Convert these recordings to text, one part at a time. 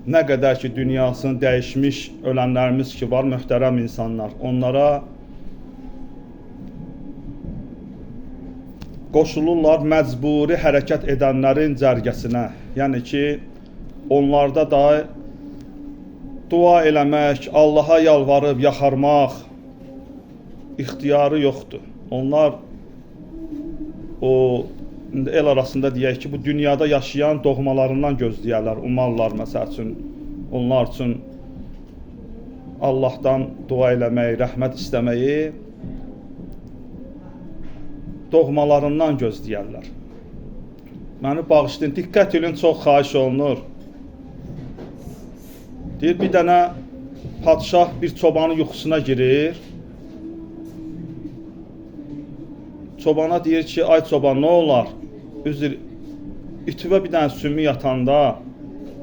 nə qədər ki dünyasını dəyişmiş ölənlərimiz ki var, möhtərəm insanlar, onlara qoşulurlar məcburi hərəkət edənlərin cərgəsinə. Yəni ki, onlarda da dua eləmək, Allaha yalvarıb yaxarmaq ixtiyarı yoxdur. Onlar o el arasında deyək ki, bu dünyada yaşayan doğmalarından gözləyərlər, umarlar məsəl üçün. Onlar üçün Allahdan dua eləməyi, rəhmət istəməyi doğmalarından gözləyərlər. Məni bağışlayın, diqqət edin, çox xahiş olunur. Deyir, bir dənə padşah bir çobanın yuxusuna girir. Çobana deyir ki, ay çoban, nə olar? Üzr, itibə bir dənə sümü yatanda,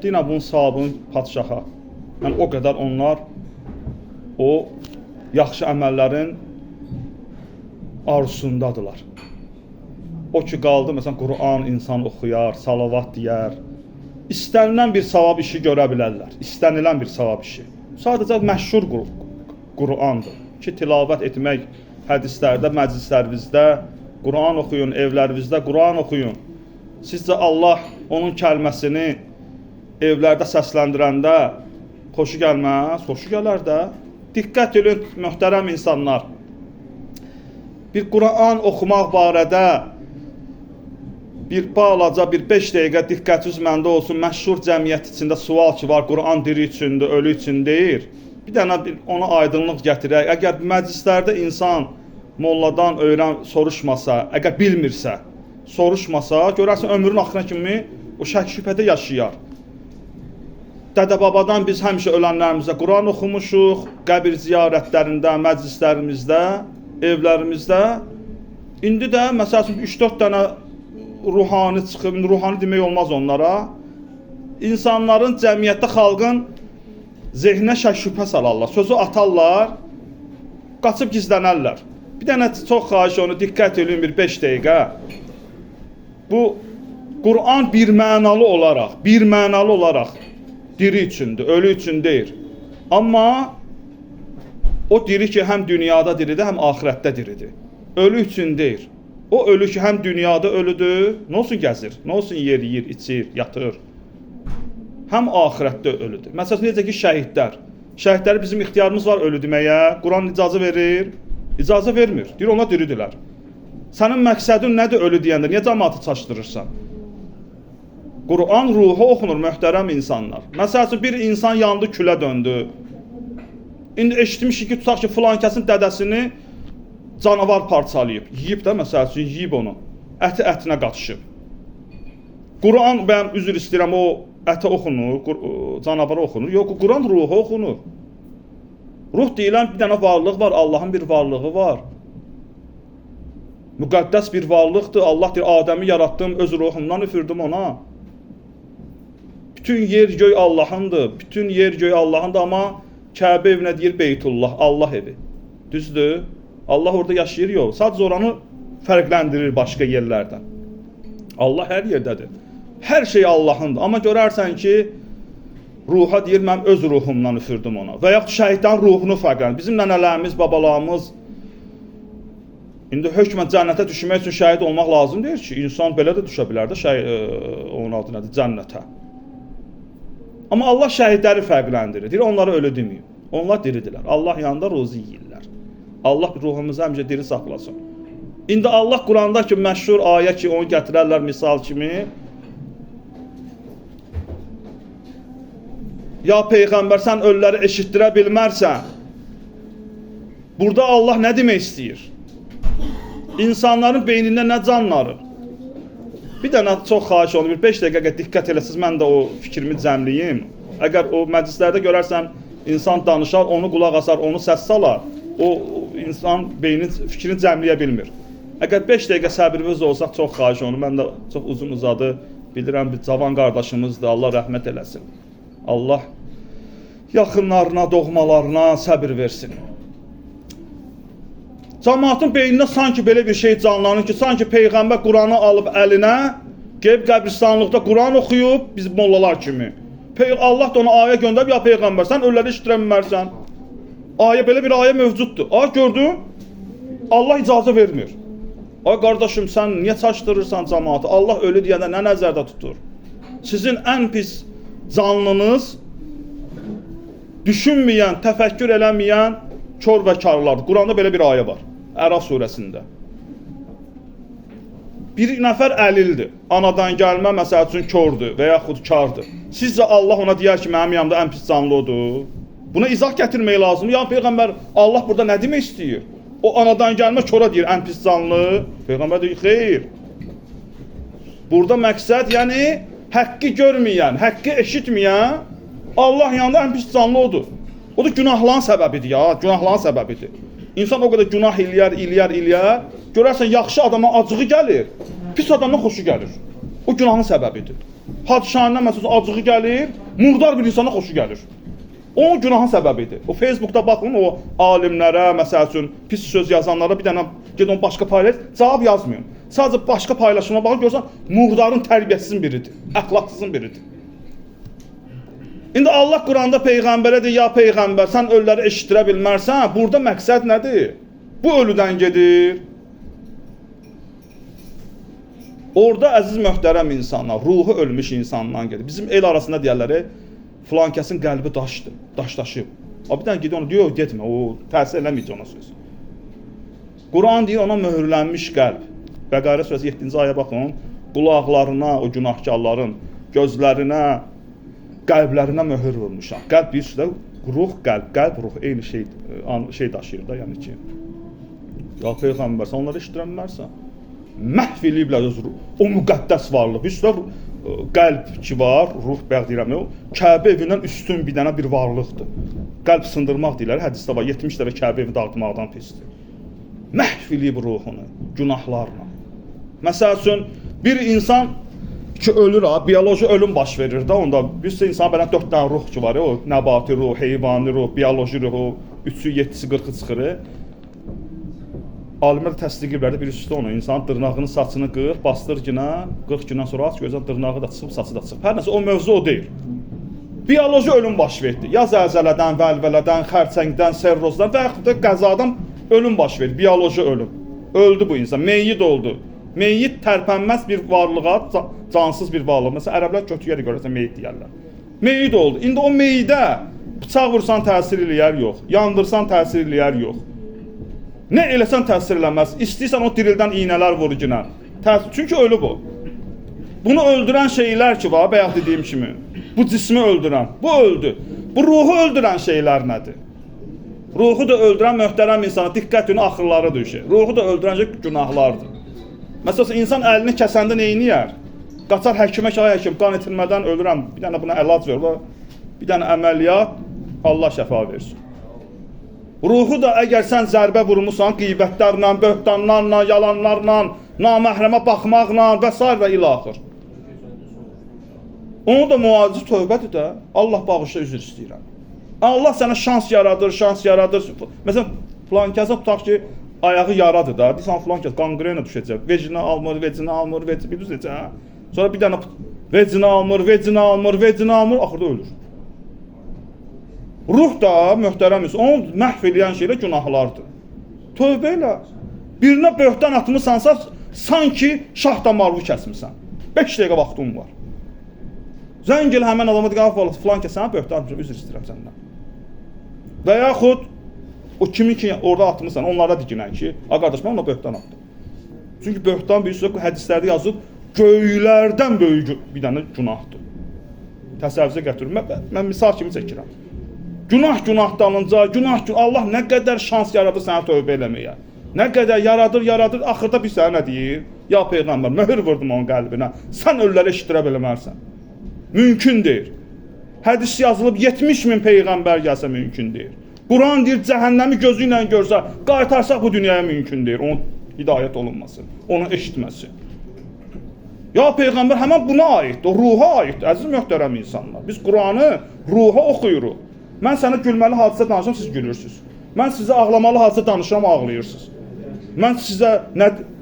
deyinə bunun savabını padşaha. Yəni, o qədər onlar o yaxşı əməllərin arzusundadılar. O ki, qaldı, məsələn, Quran insan oxuyar, salavat deyər. İstənilən bir savab işi görə bilərlər. İstənilən bir savab işi. Sadəcə məşhur Qurandır ki, tilavət etmək hədislərdə, məclislərimizdə, Quran oxuyun, evlərinizdə Quran oxuyun. Sizcə Allah onun kəlməsini evlərdə səsləndirəndə xoşu gəlməz? Xoşu gələr də. Diqqət edin, möhtərəm insanlar. Bir Quran oxumaq barədə bir balaca, bir 5 dəqiqə diqqətiniz məndə olsun. Məşhur cəmiyyət içində sual ki var, Quran diri üçündür, ölü üçün deyir. Bir dənə ona aydınlıq gətirək. Əgər məclislərdə insan molladan soruşmasa, əgər bilmirsə, soruşmasa, görərsən ömrün axırına kimi o şək şübhədə yaşayar. Dədə-babadan biz həmişə ölənlərimizə Quran oxumuşuq, qəbir ziyarətlərində, məclislərimizdə, evlərimizdə. İndi də, məsələn, 3-4 dənə ruhani çıxıb, ruhani demək olmaz onlara. İnsanların, cəmiyyətdə, xalqın zehninə şək şübhə salarlar, sözü atarlar, qaçıb gizlənərlər. Bir dənə çox xahiş onu diqqət edin bir 5 dəqiqə. Bu Quran bir mənalı olaraq diri üçündür, ölü üçün deyil. Amma o diri ki, həm dünyada diridir, həm ahirətdə diridir. Ölü üçün deyil. O ölü ki, həm dünyada ölüdür, nə olsun gəzir, nə olsun yeriyir, içir, yatır. Həm ahirətdə ölüdür. Məsələn, necə ki, şəhidlər. Şəhidləri bizim ixtiyarımız var ölü deməyə. Quran icazə verir. İcazə vermir. Deyir, ona diridirlər. Sənin məqsədin nədir ölü deyəndə? Niyə cəmaatı çaşdırırsan? Quran ruhu oxunur, möhtərəm insanlar. Məsəl üçün, bir insan yandı, külə döndü. İndi eşitmişik ki, tutaq ki, filan kəsin dədəsini canavar parçalayıb. Yiyib də, məsəl üçün, yiyib onu. Əti ətinə qatışıb. Quran, mən üzr istəyirəm, o ətə oxunur, canavara oxunur. Yox, Quran ruhu oxunur. Ruh deyilən bir dənə varlıq var, Allahın bir varlığı var. Müqəddəs bir varlıqdır. Allah deyir, Adəmi yaratdım, öz ruhumdan üfürdüm ona. Bütün yer göy Allahındır. Bütün yer göy Allahındır, amma Kəbə evinə deyir Beytullah, Allah evi. Düzdür? Allah orada yaşayır, yox. Sadəcə oranı fərqləndirir başqa yerlərdən. Allah hər yerdədir. Hər şey Allahındır. Amma görərsən ki, ruha deyir, mən öz ruhumdan üfürdüm ona. Və yaxud şəhidlərin ruhunu fərqləndir. Bizim nənələrimiz, babalarımız indi hökmən cənnətə düşmək üçün şəhid olmaq lazım deyir ki, insan belə də düşə bilər də onun adı nədir? Cənnətə. Amma Allah şəhidləri fərqləndirir. Deyir, onları ölü deməyim. Onlar diridirlər. Allah yanında ruzi yeyirlər. Allah ruhumuzu həmişə diri saxlasın. İndi Allah Quranda ki, məşhur ayə ki, onu gətirərlər misal kimi. Ya Peyğəmbər, sən ölüləri eşitdirə bilmərsən. Burada Allah nə demək istəyir? İnsanların beynində nə canlanır? Bir dənə çox xahiş olunur, 5 dəqiqə diqqət eləsiniz, mən də o fikrimi cəmliyim. Əgər o məclislərdə görərsən, insan danışar, onu qulaq asar, onu səs salar, o insan fikrini cəmləyə bilmir. Əgər 5 dəqiqə səbrimiz olsaq, çox xahiş olunur, mən də çox uzun uzadı, bilirəm, bir cavan qardaşımızdır, Allah rəhmət eləsin. Allah yaxınlarına, doğmalarına səbir versin. Cəmaatın beynində sanki belə bir şey canlanır ki, sanki Peyğəmbər Quranı alıb əlinə, gəlib qəbristanlıqda Quran oxuyub, biz mollalar kimi. Allah da ona ayə göndərib, ya Peyğəmbər, sən ölüləri eşidirə bilmərsən. Ayə, belə bir ayə mövcuddur. Gördün? Allah icazə vermir. Ay qardaşım, sən niyə çaşdırırsan cəmaatı? Allah ölü deyəndə nə nəzərdə tutur? Sizin ən pis canlınız düşünməyən, təfəkkür eləməyən kör və karlardır. Quranda belə bir ayə var. Əraf surəsində. Bir nəfər əlildir. Anadan gəlmə, məsəl üçün kördür və yaxud kardır. Sizcə Allah ona deyər ki, mənim yanımda ən pis canlı odur? Buna izah gətirmək lazımdır. Ya Peyğəmbər, Allah burada nə demək istəyir? O anadan gəlmə köra deyir, ən pis canlı. Peyğəmbər deyir, xeyr. Burada məqsəd, yəni həqqi görməyən, həqqi eşitməyən Allah yanında ən pis canlı odur. O da günahların səbəbidir ya, günahların səbəbidir. İnsan o qədər günah eləyər, görərsən yaxşı adama acığı gəlir, pis adamdan xoşu gəlir. O günahın səbəbidir. Hadişanından məsələn acığı gəlir, murdar bir insana xoşu gəlir. O günahın səbəbidir. O Facebookda baxın, o alimlərə, məsəl üçün pis söz yazanlara bir dənə gedin başqa paylaş, cavab yazmayın. Sadəcə başqa paylaşıma baxın, görsən murdarın tərbiyəsizin biridir, əxlaqsızın biridir. İndi Allah Quranda Peyğəmbərə deyir, ya Peyğəmbər, sən ölüləri eşidirə bilmərsən, burada məqsəd nədir? Bu ölüdən gedir. Orada əziz möhtərəm insanlar, ruhu ölmüş insandan gedir. Bizim el arasında deyərləri, filan kəsin qəlbi daşdır, daşlaşıb. Bir dənə gedir ona, deyir, getmə, o təsir eləməyəcək ona söz. Quran deyir, ona möhürlənmiş qəlb. Bəqərə surəsi 7-ci aya baxın, qulaqlarına, o günahkarların, gözlərinə, qəlblərinə möhür vurmuşam. Qəlb bir sürə ruh, qəlb, ruh eyni şey daşıyır da, yəni ki. Ya Peyğəmbər, sən onları eşidirənlərsən, məhv eləyiblər öz ruh, o müqəddəs varlıq. Bir sürə qəlb ki var, ruh bəğ deyirəm, Kəbə evindən üstün bir dənə bir varlıqdır. Qəlb sındırmaq deyirlər, hədisdə var, 70 dəfə Kəbə evi dağıtmaqdan pisdir. Məhv eləyib ruhunu, günahlarla. Məsəl üçün, bir insan ki ölür, biyoloji ölüm baş verir da, onda bir insan belə 4 dənə ruh ki var, o nəbati ruh, heyvani ruh, biyoloji ruh, 3-ü, 7-si, 40-ı çıxır. Alimlər təsdiq edirlər, bir üstə onu, insan dırnağının saçını qır, bastır günə, 40 gündən sonra aç, gözən dırnağı da çıxıb, saçı da çıxıb. Hər nəsə, o mövzu o deyil. Biyoloji ölüm baş verdi. Ya zəlzələdən, vəlvələdən, xərçəngdən, serrozdan və yaxud da qəzadan ölüm baş verdi, biyoloji ölüm. Öldü bu insan, meyyit oldu. Meyyit tərpənməz bir varlığa, cansız bir varlıq. Məsələn, ərəblər kötüyə də görürsən, meyyit deyərlər. Meyyit oldu. İndi o meyyidə bıçaq vursan təsir eləyər, yox. Yandırsan təsir eləyər, yox. Nə eləsən təsir eləməz. İstəyirsən o dirildən iynələr vur günə. Çünki ölü bu. Bunu öldürən şeylər ki var, bayaq dediyim kimi. Bu cismi öldürən, bu öldü. Bu ruhu öldürən şeylər nədir? Ruhu da öldürən möhtərəm insana diqqətin axırları düşür. Ruhu da öldürən şey günahlardır. Məsələn, insan əlini kəsəndə neyniyər? Qaçar həkimə ki, ay həkim, qan itirmədən ölürəm, bir dənə buna əlac ver, bir dənə əməliyyat, Allah şəfa versin. Ruhu da əgər sən zərbə vurmusan, qeybətlərlə, böhtanlarla, yalanlarla, naməhrəmə baxmaqla və s. və ilaxır. Onu da müalicə tövbədir də, Allah bağışla, üzr istəyirəm. Allah sənə şans yaradır. Məsələn, filan kəsə tutaq ki, ayağı yaradır da, deyirsən filan kəs qanqrena düşəcək, vecinə almır, bilirsiniz, sonra bir dənə vecinə almır, axırda ölür. Ruh da möhtərəmiz, onu məhv eləyən şeylə günahlardır. Tövbə elə, birinə böhtan atmısansa, sanki şah damarını kəsmirsən. 5 dəqiqə vaxtın var. Zəng elə həmən adama deyək, filan kəs sənə böhtan atmışam, üzr istəyirəm səndən. Və yaxud o kimin ki orada atmısan, onlara dikinən ki, qardaş, mən ona böhtan atdım. Çünki böhtan bir sürü hədislərdə yazıb, göylərdən böyük bir dənə günahdır. Təsəvvüzə gətirim, mən misal kimi çəkirəm. Günah dalınca, Allah nə qədər şans yaradır sənə tövbə eləməyə. Nə qədər yaradır, axırda bir sənə nə deyir? Ya Peyğəmbər, möhür vurdum onun qəlbinə, sən ölüləri eşidirə bilmərsən. Mümkün deyil. Hədis yazılıb 70 min Peyğəmbər gəlsə mümkün deyil. Quran deyir, cəhənnəmi gözü ilə görsə, qaytarsaq bu dünyaya mümkün deyir, onun hidayət olunması, onu eşitməsi. Ya Peyğəmbər həmən buna aiddir, o ruha aiddir, əziz möhtərəm insanlar. Biz Quranı ruha oxuyuruq. Mən sənə gülməli hadisə danışıram, siz gülürsünüz. Mən sizə ağlamalı hadisə danışıram, ağlayırsınız. Mən sizə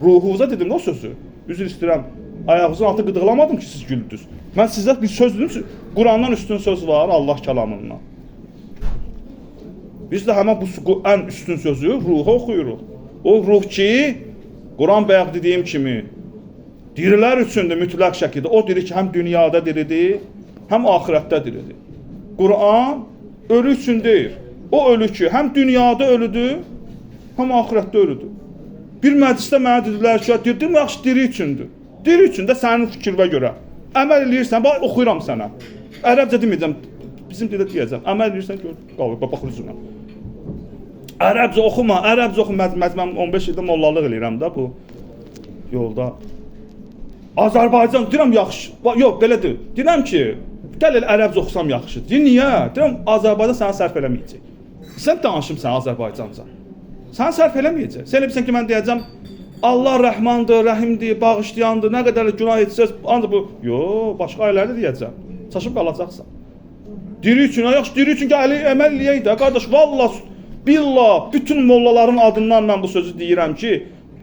ruhunuza dedim o sözü. Üzr istəyirəm, ayağınızın altı qıdıqlamadım ki, siz güldünüz. Mən sizə bir söz dedim, Qurandan üstün söz var, Allah kəlamından. Biz də həmən bu ən üstün sözü ruhu oxuyuruq. O ruh ki, Quran bayaq dediyim kimi, dirilər üçündür mütləq şəkildə. O diri ki, həm dünyada diridir, həm ahirətdə diridir. Quran ölü üçün deyir. O ölü ki, həm dünyada ölüdür, həm ahirətdə ölüdür. Bir məclisdə mənə dedilər ki, dedim, yaxşı, diri üçündür. Diri üçün də sənin fikirvə görə. Əməl eləyirsən, bax, oxuyuram sənə. Ərəbcə deməyəcəm, bizim dilə deyəcəm. Əməl eləyirsən, gör, bax, üzünə. Ərəbcə oxuma, mən 15 ildə mollalıq eləyirəm də bu yolda. Azərbaycan, deyirəm, yaxşı, yox, belə deyil. Deyirəm ki, gəl elə ərəbcə oxusam yaxşı. Deyir, niyə? Deyirəm, Azərbaycan sənə sərf eləməyəcək. Sən danışım sən Azərbaycanca. Sənə sərf eləməyəcək. Sən elə bilsən ki, mən deyəcəm, Allah rəhmandır, rəhimdir, bağışlayandır, nə qədər günah etsəz, ancaq bu, yox, başqa ayələrdə deyəcəm. Çaşıb qalacaqsan. Diri üçün, yaxşı, diri üçün ki, əməl eləyək də, qardaş, vallah, billah, bütün mollaların adından mən bu sözü deyirəm ki,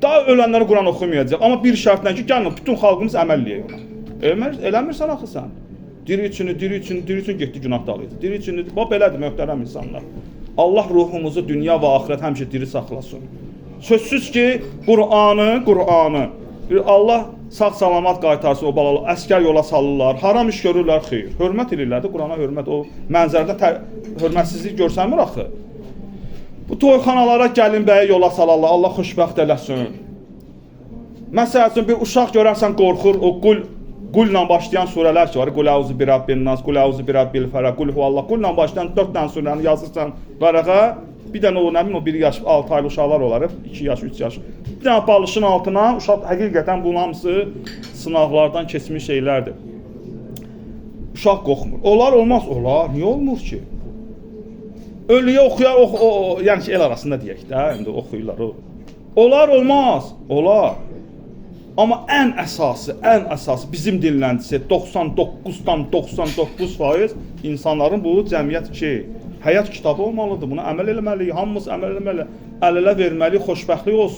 daha ölənləri Quran oxumayacaq. Amma bir şərtlə ki, gəlin, bütün xalqımız əməl eləyək ona. Eləmirsən axı sən. Diri üçün getdi günah dalıydı. Diri üçün, bax, belədir, möhtərəm insanlar. Allah ruhumuzu dünya və axirət həmişə diri saxlasın. Sözsüz ki, Qur'anı, Allah sağ-salamat qaytarsın o balalı, əskər yola salırlar, haram iş görürlər, xeyr. Hörmət edirlər də, Qur'ana hörmət, o mənzərdə hörmətsizlik görsənmir axı. Bu toyxanalara gəlin bəyi yola salarlar, Allah xoşbəxt eləsin. Məsəl üçün, bir uşaq görərsən qorxur, o qulla başlayan surələr ki var, Qul əuzu bi Rabbin nas, Qul əuzu bi Rabbil fəlaq, Qul huvallah, qulla başlayan 4 dənə surəni yazırsan vərəqə, bir dənə o, nə bilim, o 1 yaş, 6 aylı uşaqlar olar, 2 yaş, 3 yaş. Bir dənə balışın altına, uşaq həqiqətən bunun hamısı sınavlardan keçmiş şeylərdir. Uşaq qorxmur. Olar, olmaz, olar, niyə olmur ki? Ölüyə oxuyar, yəni ki, el arasında deyək də, indi oxuyurlar o. Olar, olmaz, olar. Amma ən əsası bizim dinləncisi 99,99% insanların bu cəmiyyət həyat kitabı olmalıdır. Buna əməl eləməliyik, hamımız əməl eləməli, əl-ələ verməli, xoşbəxtlik olsun.